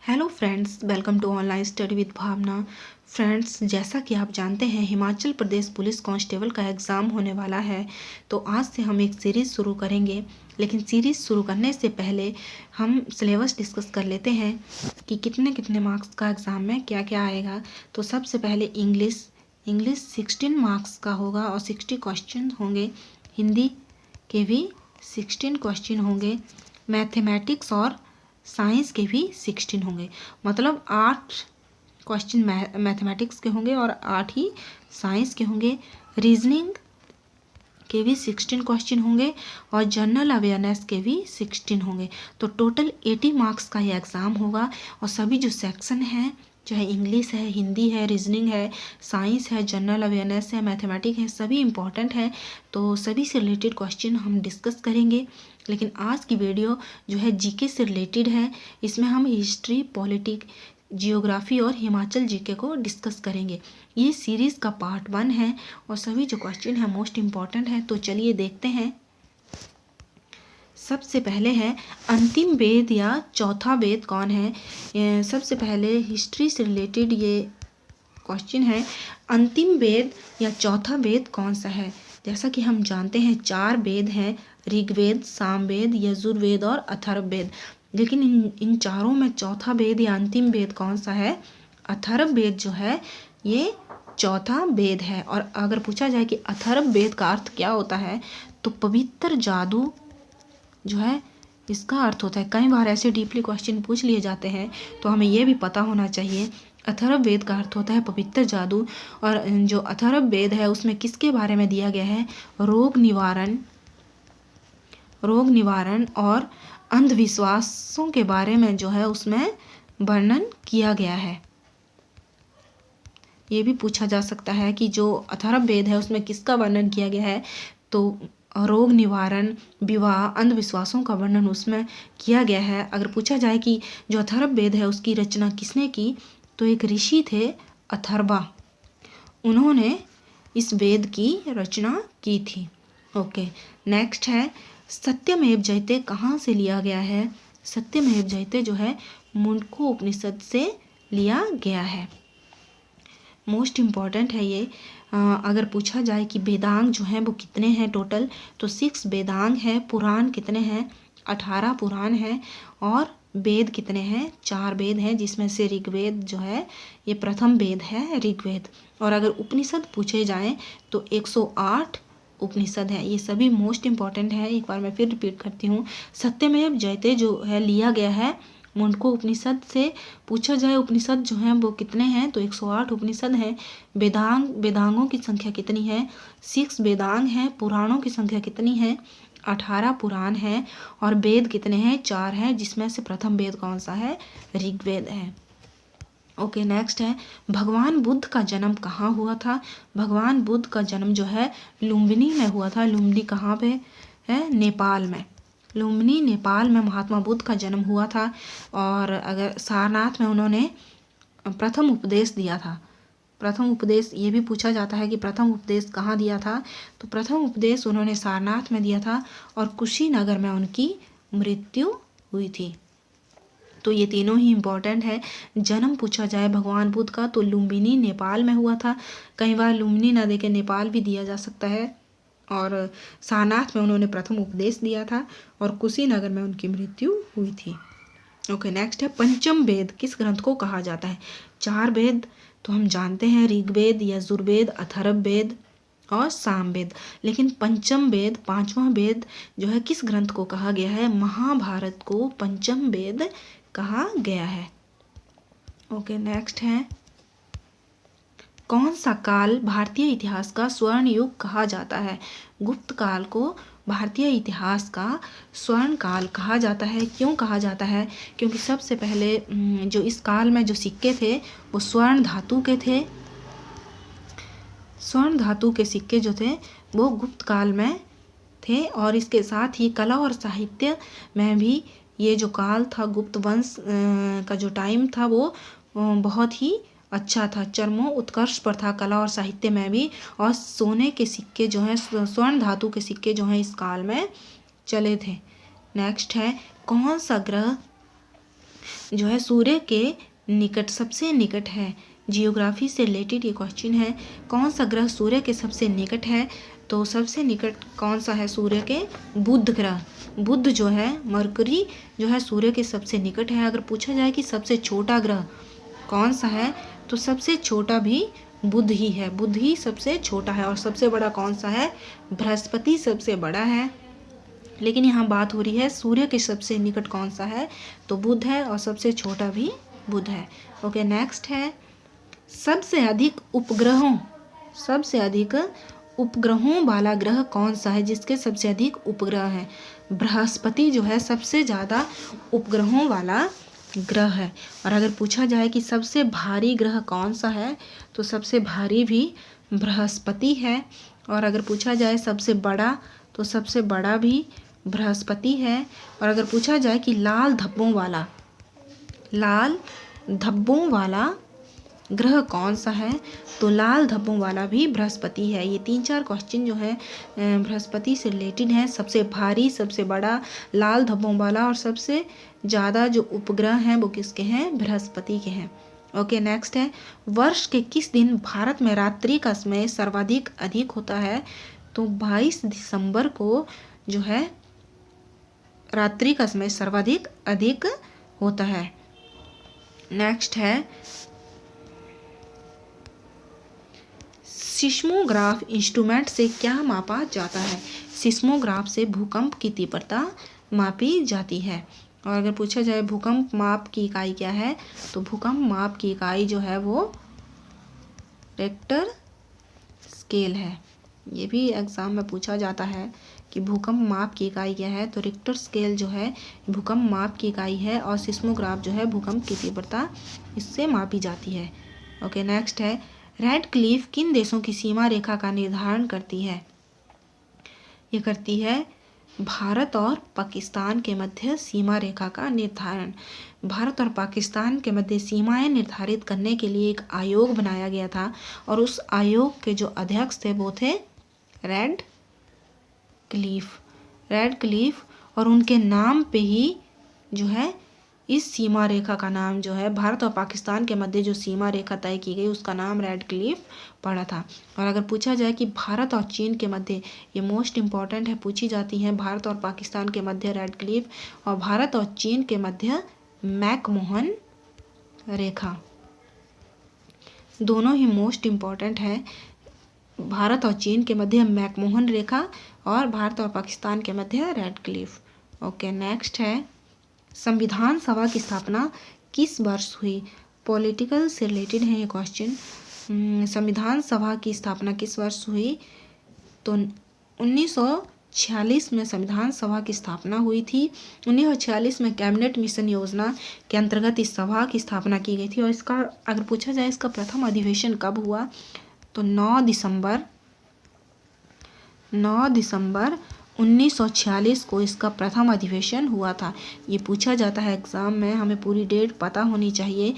Hello friends, welcome to online study with Bhavna. Friends, जैसा कि आप जानते हैं हिमाचल प्रदेश पुलिस कांस्टेबल का एग्ज़ाम होने वाला है। तो आज से हम एक सीरीज़ शुरू करेंगे, लेकिन सीरीज़ शुरू करने से पहले हम सिलेबस डिस्कस कर लेते हैं कि कितने कितने मार्क्स का एग्ज़ाम में क्या क्या आएगा। तो सबसे पहले इंग्लिश 16 मार्क्स का होगा और 60 क्वेश्चन होंगे। हिंदी के भी 16 क्वेश्चन होंगे। मैथमेटिक्स और साइंस के भी 16 होंगे, मतलब 8 क्वेश्चन मैथमेटिक्स के होंगे और 8 ही साइंस के होंगे। रीजनिंग के भी 16 क्वेश्चन होंगे और जनरल अवेयरनेस के भी 16 होंगे। तो टोटल 80 मार्क्स का ये एग्ज़ाम होगा। और सभी जो सेक्शन हैं, चाहे इंग्लिश है, हिंदी है, रीजनिंग है, साइंस है, जनरल अवेयरनेस है, मैथमेटिक्स है, सभी इम्पॉर्टेंट है। तो सभी से रिलेटेड क्वेश्चन हम डिस्कस करेंगे। लेकिन आज की वीडियो जो है जीके से रिलेटेड है। इसमें हम हिस्ट्री, पॉलिटिक्स, जियोग्राफी और हिमाचल जीके को डिस्कस करेंगे। ये सीरीज़ का पार्ट 1 है और सभी जो क्वेश्चन है मोस्ट इम्पॉर्टेंट है। तो चलिए देखते हैं। सबसे पहले है अंतिम वेद या चौथा वेद कौन है। सबसे पहले हिस्ट्री से रिलेटेड ये क्वेश्चन है, अंतिम वेद या चौथा वेद कौन सा है। जैसा कि हम जानते हैं 4 वेद हैं, ऋग्वेद, सामवेद, यजुर्वेद और अथर्ववेद। लेकिन इन चारों में चौथा वेद या अंतिम वेद कौन सा है। अथर्ववेद जो है ये चौथा वेद है। और अगर पूछा जाए कि अथर्ववेद का अर्थ क्या होता है, तो पवित्र जादू जो है इसका अर्थ होता है। कई बार ऐसे डीपली क्वेश्चन पूछ लिए जाते हैं, तो हमें ये भी पता होना चाहिए। अथर्ववेद का अर्थ होता है पवित्र जादू। और जो अथर्ववेद है उसमें किसके बारे में दिया गया है, रोग निवारण और अंधविश्वासों के बारे में जो है उसमें वर्णन किया गया है। ये भी पूछा जा सकता है कि जो अथर्ववेद है उसमें किसका वर्णन किया गया है, तो रोग निवारण, विवाह, अंधविश्वासों का वर्णन उसमें किया गया है। अगर पूछा जाए कि जो अथर्ववेद है उसकी रचना किसने की, तो एक ऋषि थे अथर्वा, उन्होंने इस वेद की रचना की थी। ओके, नेक्स्ट है सत्यमेव जयते कहाँ से लिया गया है। सत्यमेव जयते जो है मुंडको उपनिषद से लिया गया है। मोस्ट इम्पॉर्टेंट है ये। अगर पूछा जाए कि वेदांग जो हैं वो कितने हैं टोटल, तो 6 वेदांग है। पुराण कितने हैं, 18 पुराण है। और वेद कितने हैं, 4 वेद हैं, जिसमें से ऋग्वेद जो है ये प्रथम वेद है, ऋग्वेद। और अगर उपनिषद पूछे जाएं तो 108 उपनिषद है। ये सभी मोस्ट इम्पॉर्टेंट है। एक बार मैं फिर रिपीट करती हूँ, सत्यमेव जयते जो है लिया गया है मुंडको उपनिषद से। पूछा जाए उपनिषद जो हैं वो कितने हैं, तो 108 उपनिषद हैं। वेदांगों की संख्या कितनी है, 6 वेदांग हैं। पुराणों की संख्या कितनी है, 18 पुराण है। और वेद कितने हैं, 4 हैं, जिसमें से प्रथम वेद कौन सा है, ऋग्वेद है। ओके, नेक्स्ट है भगवान बुद्ध का जन्म कहाँ हुआ था। भगवान बुद्ध का जन्म जो है लुम्बिनी में हुआ था। लुम्बिनी कहाँ पे है, नेपाल में। लुम्बिनी नेपाल में महात्मा बुद्ध का जन्म हुआ था। और अगर सारनाथ में उन्होंने प्रथम उपदेश दिया था। प्रथम उपदेश ये भी पूछा जाता है कि प्रथम उपदेश कहाँ दिया था, तो प्रथम उपदेश उन्होंने सारनाथ में दिया था और कुशीनगर में उनकी मृत्यु हुई थी। तो ये तीनों ही इम्पॉर्टेंट है। जन्म पूछा जाए भगवान बुद्ध का तो लुम्बिनी नेपाल में हुआ था। कई बार लुम्बिनी ना देके नेपाल भी दिया जा सकता है। और सारनाथ में उन्होंने प्रथम उपदेश दिया था और कुशीनगर में उनकी मृत्यु हुई थी। ओके, नेक्स्ट है पंचम वेद किस ग्रंथ को कहा जाता है। 4 वेद तो हम जानते हैं, ऋग्वेद, यजुर्वेद, अथर्ववेद और सामवेद। लेकिन पंचम वेद, 5वां वेद जो है किस ग्रंथ को कहा गया है, महाभारत को पंचम वेद कहा गया है। ओके, नेक्स्ट है कौन सा काल भारतीय इतिहास का स्वर्ण युग कहा जाता है। गुप्त काल को भारतीय इतिहास का स्वर्ण काल कहा जाता है। क्यों कहा जाता है, क्योंकि सबसे पहले जो इस काल में जो सिक्के थे वो स्वर्ण धातु के थे। स्वर्ण धातु के सिक्के जो थे वो गुप्त काल में थे। और इसके साथ ही कला और साहित्य में भी ये जो काल था, गुप्त वंश का जो टाइम था वो बहुत ही अच्छा था, चरमो उत्कर्ष पर था कला और साहित्य में भी। और सोने के सिक्के जो हैं, स्वर्ण धातु के सिक्के जो हैं इस काल में चले थे। नेक्स्ट है कौन सा ग्रह जो है सूर्य के निकट, सबसे निकट है। जियोग्राफी से रिलेटेड ये क्वेश्चन है। कौन सा ग्रह सूर्य के सबसे निकट है? तो सबसे निकट कौन सा है सूर्य के? बुध ग्रह। बुध जो है, मरकरी जो है सूर्य के सबसे निकट है। अगर पूछा जाए कि सबसे छोटा ग्रह कौन सा है, तो सबसे छोटा भी बुध ही है। बुध ही सबसे छोटा है। और सबसे बड़ा कौन सा है? बृहस्पति सबसे बड़ा है। लेकिन यहाँ बात हो रही है सूर्य के सबसे निकट कौन सा है, तो बुध है, और सबसे छोटा भी बुध है। ओके, नेक्स्ट है सबसे अधिक उपग्रहों वाला ग्रह कौन सा है, जिसके सबसे अधिक उपग्रह है? बृहस्पति जो है सबसे ज़्यादा उपग्रहों वाला ग्रह है। और अगर पूछा जाए कि सबसे भारी ग्रह कौन सा है, तो सबसे भारी भी बृहस्पति है। और अगर पूछा जाए सबसे बड़ा, तो सबसे बड़ा भी बृहस्पति है। और अगर पूछा जाए कि लाल धब्बों वाला ग्रह कौन सा है, तो लाल धब्बों वाला भी बृहस्पति है। ये 3-4 क्वेश्चन जो है बृहस्पति से रिलेटेड हैं। सबसे भारी, सबसे बड़ा, लाल धब्बों वाला, और सबसे ज़्यादा जो उपग्रह हैं वो किसके हैं? बृहस्पति के हैं। ओके, नेक्स्ट है वर्ष के किस दिन भारत में रात्रि का समय सर्वाधिक अधिक होता है? तो 22 दिसंबर को जो है रात्रि का समय सर्वाधिक अधिक होता है। नेक्स्ट है सिस्मोग्राफ इंस्ट्रूमेंट से क्या मापा जाता है? सिस्मोग्राफ से भूकंप की तीव्रता मापी जाती है। और अगर पूछा जाए भूकंप माप की इकाई क्या है, तो भूकंप माप की इकाई जो है वो रिक्टर स्केल है। ये भी एग्जाम में पूछा जाता है कि भूकंप माप की इकाई क्या है, तो रिक्टर स्केल जो है भूकंप माप की इकाई है। और सिस्मोग्राफ जो है भूकंप की तीव्रता इससे मापी जाती है। ओके, नेक्स्ट है रेड क्लिफ किन देशों की सीमा रेखा का निर्धारण करती है? ये करती है भारत और पाकिस्तान के मध्य सीमा रेखा का निर्धारण। भारत और पाकिस्तान के मध्य सीमाएं निर्धारित करने के लिए एक आयोग बनाया गया था, और उस आयोग के जो अध्यक्ष थे वो थे रेड क्लिफ। और उनके नाम पे ही जो है इस सीमा रेखा का नाम जो है, भारत और पाकिस्तान के मध्य जो सीमा रेखा तय की गई उसका नाम रेड क्लिफ पड़ा था। और अगर पूछा जाए कि भारत और चीन के मध्य, ये मोस्ट इम्पॉर्टेंट है, पूछी जाती हैं भारत और पाकिस्तान के मध्य रेड क्लिफ, और भारत और चीन के मध्य मैकमोहन रेखा। दोनों ही मोस्ट इम्पॉर्टेंट है। भारत और चीन के मध्य मैकमोहन रेखा, और भारत और पाकिस्तान के मध्य रेड क्लिफ। ओके, नेक्स्ट है संविधान सभा की स्थापना किस वर्ष हुई? पॉलिटिकल से रिलेटेड है ये क्वेश्चन। संविधान सभा की स्थापना किस वर्ष हुई? तो 1946 में संविधान सभा की स्थापना हुई थी। 1946 में कैबिनेट मिशन योजना के अंतर्गत इस सभा की स्थापना की गई थी। और इसका अगर पूछा जाए इसका प्रथम अधिवेशन कब हुआ, तो 9 दिसंबर 1946 को इसका प्रथम अधिवेशन हुआ था। ये पूछा जाता है एग्जाम में, हमें पूरी डेट पता होनी चाहिए।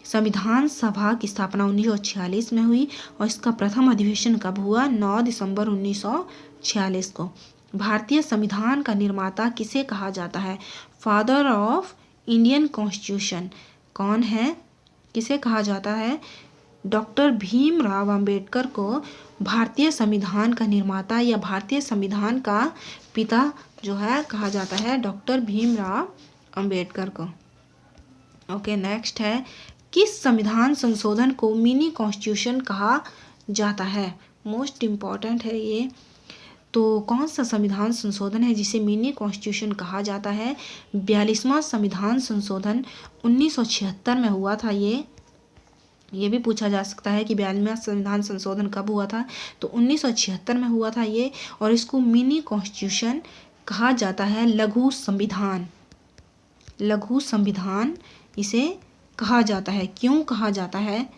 संविधान सभा की स्थापना 1946 में हुई, और इसका प्रथम अधिवेशन कब हुआ? 9 दिसंबर 1946 को। भारतीय संविधान का निर्माता किसे कहा जाता है? फादर ऑफ इंडियन कॉन्स्टिट्यूशन कौन है? किसे कहा जाता है? डॉक्टर भीमराव अंबेडकर को भारतीय संविधान का निर्माता या भारतीय संविधान का पिता जो है कहा जाता है, डॉक्टर भीमराव अंबेडकर को। ओके, नेक्स्ट है किस संविधान संशोधन को मिनी कॉन्स्टिट्यूशन कहा जाता है? मोस्ट इम्पॉर्टेंट है ये। तो कौन सा संविधान संशोधन है जिसे मिनी कॉन्स्टिट्यूशन कहा जाता है? 42वां संविधान संशोधन 1976 में हुआ था। ये भी पूछा जा सकता है कि 42वां संविधान संशोधन कब हुआ था, तो 1976 में हुआ था ये। और इसको मिनी कॉन्स्टिट्यूशन कहा जाता है। लघु संविधान इसे कहा जाता है। क्यों कहा जाता है?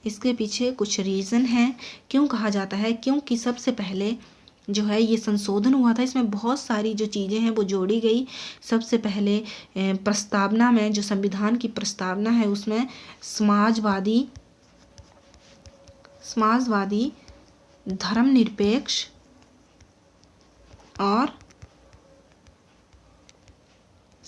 इसके पीछे कुछ रीज़न है क्यों कहा जाता है। क्योंकि सबसे पहले जो है ये संशोधन हुआ था, इसमें बहुत सारी जो चीज़ें हैं वो जोड़ी गई। सबसे पहले प्रस्तावना में, जो संविधान की प्रस्तावना है उसमें समाजवादी, धर्मनिरपेक्ष और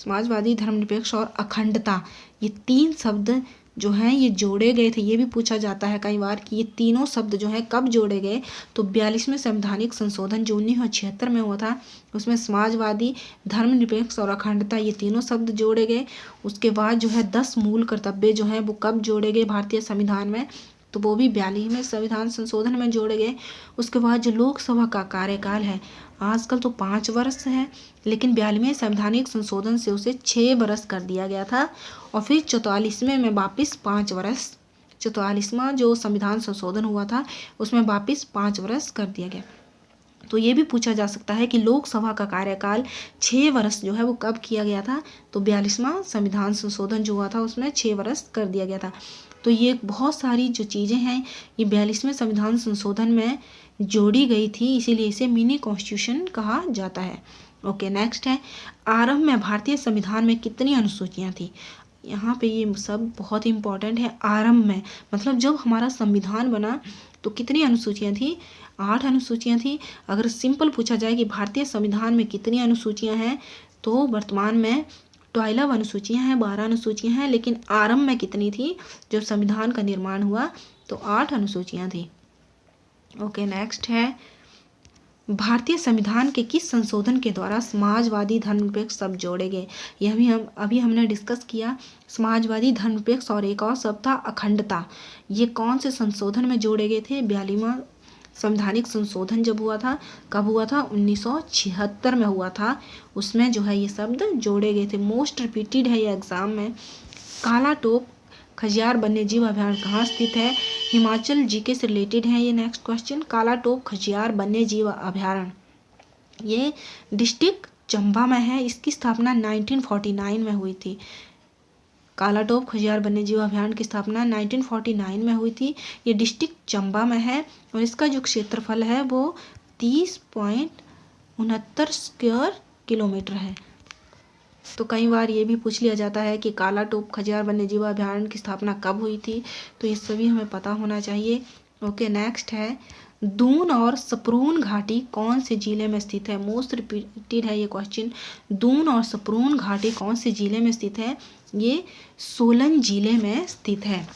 समाजवादी, धर्मनिरपेक्ष और अखंडता, ये 3 शब्द जो हैं ये जोड़े गए थे। ये भी पूछा जाता है कई बार कि ये तीनों शब्द जो हैं कब जोड़े गए। तो 42वें संवैधानिक संशोधन जो 1976 में हुआ था, उसमें समाजवादी, धर्मनिरपेक्ष और अखंडता ये तीनों शब्द जोड़े गए। उसके बाद जो है 10 मूल कर्तव्य जो हैं वो कब जोड़े गए भारतीय संविधान में, तो वो भी 42वें संविधान संशोधन में जोड़े गए। उसके बाद जो लोकसभा का कार्यकाल है, आजकल तो 5 वर्ष है, लेकिन 42वें संवैधानिक संशोधन से उसे 6 वर्ष कर दिया गया था। और फिर 44वें में वापस 5 वर्ष, 44वां जो संविधान संशोधन हुआ था उसमें वापस 5 वर्ष कर दिया गया। तो ये भी पूछा जा सकता है कि लोकसभा का कार्यकाल 6 वर्ष जो है वो कब किया गया था, तो 42वां संविधान संशोधन जो हुआ था उसमें 6 वर्ष कर दिया गया था। तो ये बहुत सारी जो चीज़ें हैं ये 42वें संविधान संशोधन में जोड़ी गई थी, इसीलिए इसे मिनी कॉन्स्टिट्यूशन कहा जाता है। ओके, नेक्स्ट है आरंभ में भारतीय संविधान में कितनी अनुसूचियाँ थी। यहाँ पे ये सब बहुत इंपॉर्टेंट है। आरंभ में मतलब जब हमारा संविधान बना तो कितनी अनुसूचियाँ थी, 8 अनुसूचियाँ थी। अगर सिंपल पूछा जाए कि भारतीय संविधान में कितनी अनुसूचियाँ हैं, तो वर्तमान में 12 अनुसूचियाँ हैं, 12 अनुसूचियाँ हैं, लेकिन आरंभ में कितनी थी जब संविधान का निर्माण हुआ, तो 8 अनुसूचियाँ थी। ओके, नेक्स्ट है भारतीय संविधान के किस संशोधन के द्वारा समाजवादी, धर्मनिरपेक्ष शब्द जोड़े गए। यह भी अभी हमने डिस्कस किया। समाजवादी, धर्मनिरपेक्ष और एक और शब्द था अखंडता। ये कौन से संशोधन में जोड़े गए थे। 42वां संवैधानिक संशोधन जब हुआ था, कब हुआ था, 1976 में हुआ था। उसमें जो है ये शब्द जोड़े गए थे। मोस्ट रिपीटेड है ये एग्जाम में। काला टोप खजियार वन्यजीव अभयारण्य कहाँ स्थित है। हिमाचल जीके से रिलेटेड है ये नेक्स्ट क्वेश्चन। काला टोप खजियार वन्यजीव अभयारण्य ये डिस्ट्रिक्ट चंबा में है। इसकी स्थापना 1949 में हुई थी। काला टोप खजियार वन्यजीव अभयारण्य की स्थापना 1949 में हुई थी। ये डिस्ट्रिक्ट चंबा में है और इसका जो क्षेत्रफल है वो 30.69 स्क्वायर किलोमीटर है। तो कई बार ये भी पूछ लिया जाता है कि काला टोप खजियार वन्यजीव अभयारण्य की स्थापना कब हुई थी, तो ये सभी हमें पता होना चाहिए। ओके, नेक्स्ट है दून और सपरून घाटी कौन से जिले में स्थित है। मोस्ट रिपीटेड है ये क्वेश्चन। दून और सपरून घाटी कौन से जिले में स्थित है। ये सोलन जिले में स्थित है।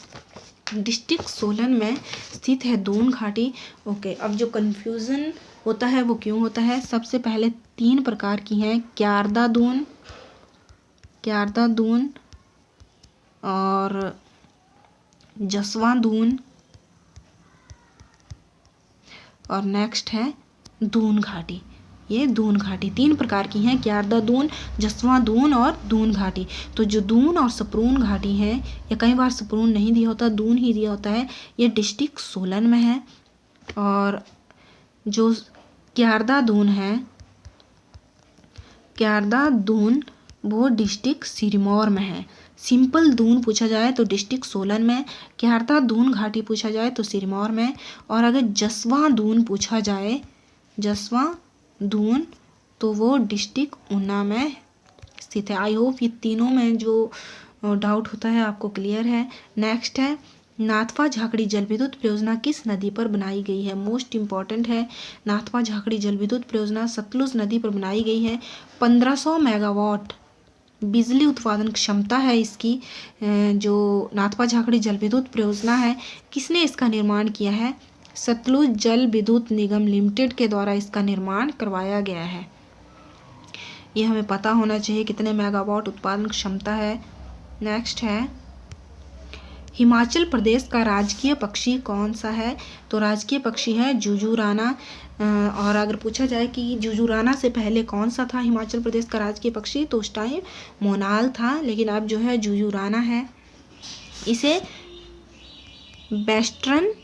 डिस्ट्रिक्ट सोलन में स्थित है दून घाटी। ओके, अब जो कन्फ्यूज़न होता है वो क्यों होता है। सबसे पहले 3 प्रकार की हैं, क्यारदा दून और जसवां दून और नेक्स्ट है दून घाटी। ये दून घाटी 3 प्रकार की हैं, क्यारदा दून, जसवां दून और दून घाटी। तो जो दून और सपरून घाटी है, या कई बार सपरून नहीं दिया होता, दून ही दिया होता है, ये डिस्ट्रिक्ट सोलन में है। और जो क्यारदा दून वो डिस्ट्रिक्ट सिरमौर में है। सिंपल दून पूछा जाए तो डिस्ट्रिक्ट सोलन में, क्यारदा दून घाटी पूछा जाए तो सिरमौर में, और अगर जसवां दून पूछा जाए, जसवां दून, तो वो डिस्ट्रिक्ट ऊना में स्थित है। आई होप ये तीनों में जो डाउट होता है आपको क्लियर है। नेक्स्ट है नाथपा झाकड़ी जल विद्युत परियोजना किस नदी पर बनाई गई है। मोस्ट इम्पॉर्टेंट है। नाथपा झाकड़ी जल विद्युत परियोजना सतलुज नदी पर बनाई गई है। 1500 मेगावाट बिजली उत्पादन क्षमता है इसकी। जो नाथपा झाकड़ी जल विद्युत परियोजना है, किसने इसका निर्माण किया है। सतलुज जल विद्युत निगम लिमिटेड के द्वारा इसका निर्माण करवाया गया है। ये हमें पता होना चाहिए कितने मेगावाट उत्पादन क्षमता है। नेक्स्ट है हिमाचल प्रदेश का राजकीय पक्षी कौन सा है। तो राजकीय पक्षी है जुजुराना। और अगर पूछा जाए कि जुजुराना से पहले कौन सा था हिमाचल प्रदेश का राजकीय पक्षी, तो उस टाइम मोनाल था, लेकिन अब जो है जुजुराना है। इसे वेस्टर्न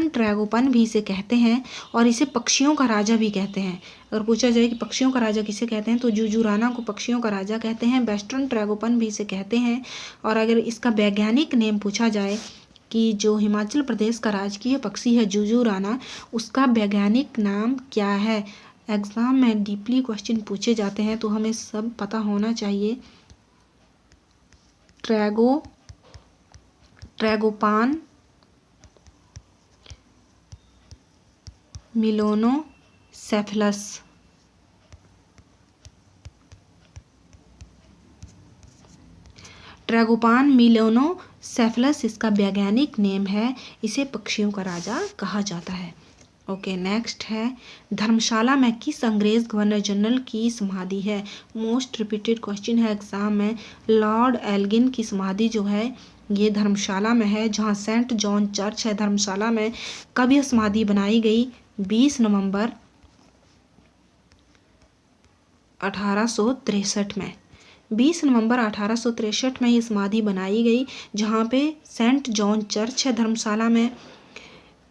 ट्रैगोपन भी इसे कहते हैं, और इसे पक्षियों का राजा भी कहते हैं। अगर पूछा जाए कि पक्षियों का राजा किसे कहते हैं, तो जुजुराना को पक्षियों का राजा कहते हैं। वेस्टर्न ट्रैगोपन भी इसे कहते हैं। और अगर इसका वैज्ञानिक नेम पूछा जाए कि जो हिमाचल प्रदेश का राजकीय पक्षी है जुजुराना, उसका वैज्ञानिक नाम क्या है। एग्जाम में डीपली क्वेश्चन पूछे जाते हैं, तो हमें सब पता होना चाहिए। ट्रैगोपान मिलोनोसेफेलस, ट्रैगोपान मिलोनोसेफेलस इसका वैज्ञानिक नेम है। इसे पक्षियों का राजा कहा जाता है। ओके, नेक्स्ट है धर्मशाला में किस अंग्रेज गवर्नर जनरल की समाधि है। मोस्ट रिपीटेड क्वेश्चन है एग्जाम में। लॉर्ड एल्गिन की समाधि जो है ये धर्मशाला में है, जहाँ सेंट जॉन चर्च है धर्मशाला में। कब यह समाधि बनाई गई? 20 नवंबर 1863 में। 20 नवंबर 1863 में ये समाधि बनाई गई, जहाँ पे सेंट जॉन चर्च है धर्मशाला में।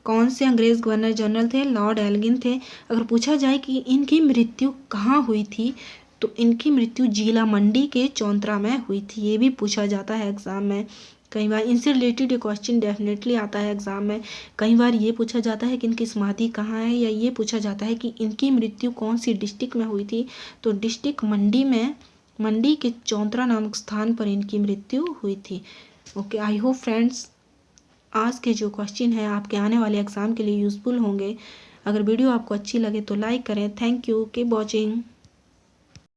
कौन से अंग्रेज गवर्नर जनरल थे? लॉर्ड एल्गिन थे। अगर पूछा जाए कि इनकी मृत्यु कहाँ हुई थी, तो इनकी मृत्यु जिला मंडी के चौंतरा में हुई थी। ये भी पूछा जाता है एग्जाम में कई बार। इनसे रिलेटेड ये क्वेश्चन डेफिनेटली आता है एग्जाम में। कई बार ये पूछा जाता है कि इनकी समाधि कहाँ है, या ये पूछा जाता है कि इनकी मृत्यु कौन सी डिस्ट्रिक्ट में हुई थी। तो डिस्ट्रिक्ट मंडी में, मंडी के चौंतरा नामक स्थान पर इनकी मृत्यु हुई थी। ओके, आई होप फ्रेंड्स आज के जो क्वेश्चन है आपके आने वाले एग्जाम के लिए यूज़फुल होंगे। अगर वीडियो आपको अच्छी लगे तो लाइक करें। Thank you, keep watching.